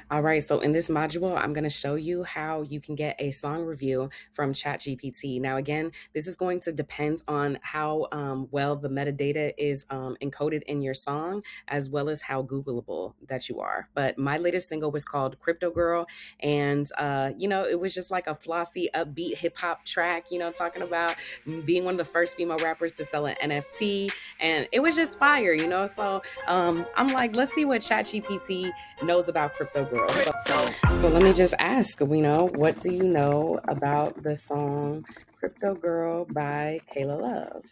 All right, so in this module, I'm going to show you how you can get a song review from Chat GPT. Now, again, this is going to depend on how well the metadata is encoded in your song, as well as how Googleable that you are. But my latest single was called Crypto Girl, and it was just like a flossy, upbeat hip hop track, talking about being one of the first female rappers to sell an NFT, and it was just fire, So I'm like, let's see what Chat GPT knows about Crypto Girl. So let me just ask, what do you know about the song Crypto Girl by Kaila Love?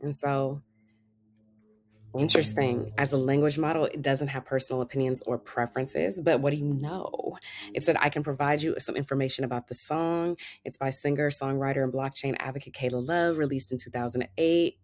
And so, interesting. As a language model, it doesn't have personal opinions or preferences, but what do you know? It said, I can provide you some information about the song. It's by singer, songwriter, and blockchain advocate Kaila Love, released in 2008.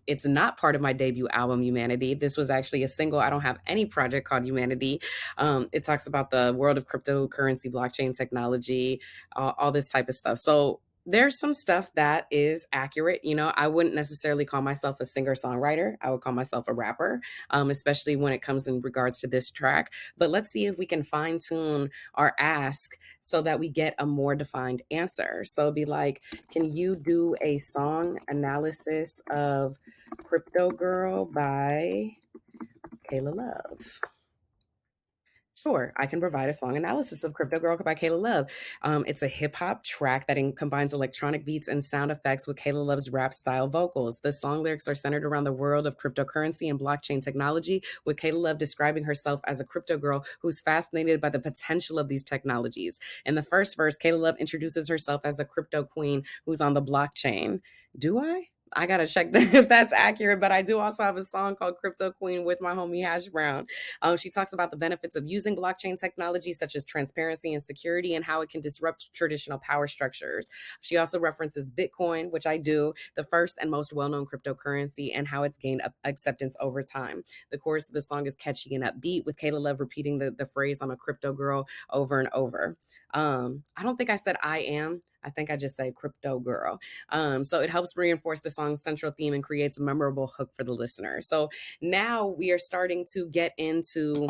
It's not part of my debut album, Humanity. This was actually a single. I don't have any project called Humanity. It talks about the world of cryptocurrency, blockchain technology, all this type of stuff. So there's some stuff that is accurate. I wouldn't necessarily call myself a singer-songwriter. I would call myself a rapper, especially when it comes in regards to this track. But let's see if we can fine tune our ask so that we get a more defined answer. So it'd be like, can you do a song analysis of Crypto Girl by Kaila Love? Sure, I can provide a song analysis of Crypto Girl by Kaila Love. It's a hip hop track that combines electronic beats and sound effects with Kaila Love's rap style vocals. The song lyrics are centered around the world of cryptocurrency and blockchain technology, with Kaila Love describing herself as a crypto girl who's fascinated by the potential of these technologies. In the first verse, Kaila Love introduces herself as a crypto queen who's on the blockchain. Do I gotta check if that's accurate, but I do also have a song called Crypto Queen with my homie Hash Brown. She talks about the benefits of using blockchain technology, such as transparency and security, and how it can disrupt traditional power structures. She also references Bitcoin, which I do, the first and most well-known cryptocurrency, and how it's gained acceptance over time. The chorus of the song is catchy and upbeat, with Kaila Love repeating the phrase "I'm a crypto girl" over and over. I don't think I said I am. I think I just say crypto girl. So it helps reinforce the song's central theme and creates a memorable hook for the listener. So now we are starting to get into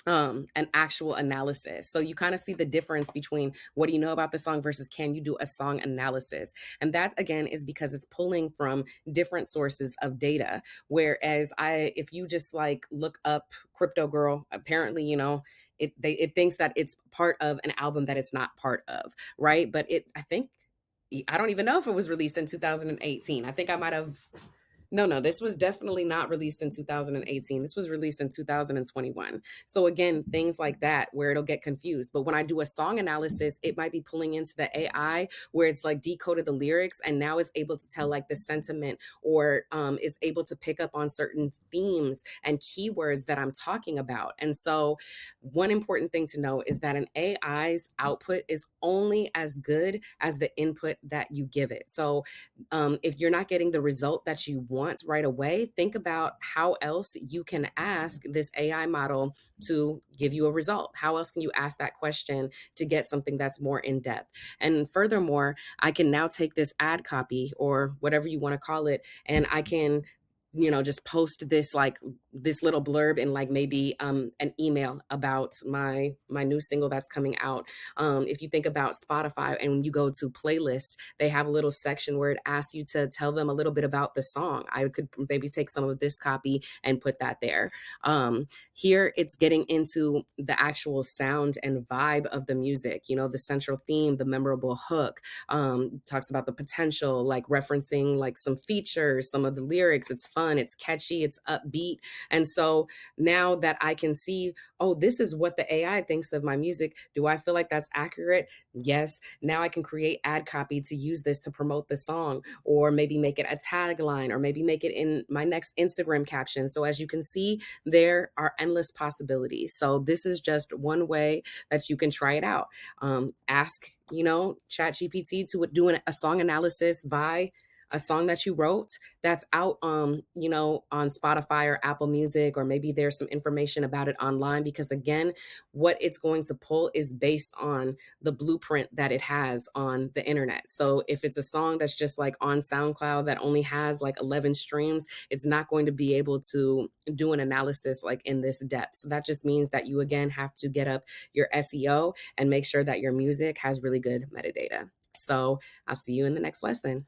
an actual analysis. So you kind of see the difference between what do you know about the song versus can you do a song analysis? And that again is because it's pulling from different sources of data. Whereas if you just like look up Crypto Girl, apparently, it thinks that it's part of an album that it's not part of, right? But I don't even know if it was released in 2018. I think I might have no, this was definitely not released in 2018. This was released in 2021. So again, things like that where it'll get confused. But when I do a song analysis, it might be pulling into the AI where it's like decoded the lyrics and now is able to tell like the sentiment or is able to pick up on certain themes and keywords that I'm talking about. And so one important thing to know is that an AI's output is only as good as the input that you give it. So if you're not getting the result that you want right away, think about how else you can ask this AI model to give you a result. How else can you ask that question to get something that's more in depth? And furthermore, I can now take this ad copy or whatever you want to call it, and I can just post this little blurb in like maybe an email about my new single that's coming out. If you think about Spotify and when you go to playlist, they have a little section where it asks you to tell them a little bit about the song. I could maybe take some of this copy and put that there. Here it's getting into the actual sound and vibe of the music, the central theme, the memorable hook, talks about the potential, like referencing like some features, some of the lyrics. It's fun, it's catchy, it's upbeat. And so now that I can see, oh, this is what the AI thinks of my music. Do I feel like that's accurate? Yes. Now I can create ad copy to use this to promote the song, or maybe make it a tagline, or maybe make it in my next Instagram caption. So as you can see, there are endless possibilities. So this is just one way that you can try it out. Ask, Chat GPT to do a song analysis by a song that you wrote that's out, on Spotify or Apple Music, or maybe there's some information about it online, because again, what it's going to pull is based on the blueprint that it has on the internet. So if it's a song that's just like on SoundCloud that only has like 11 streams, it's not going to be able to do an analysis like in this depth. So that just means that you again have to get up your SEO and make sure that your music has really good metadata. So I'll see you in the next lesson.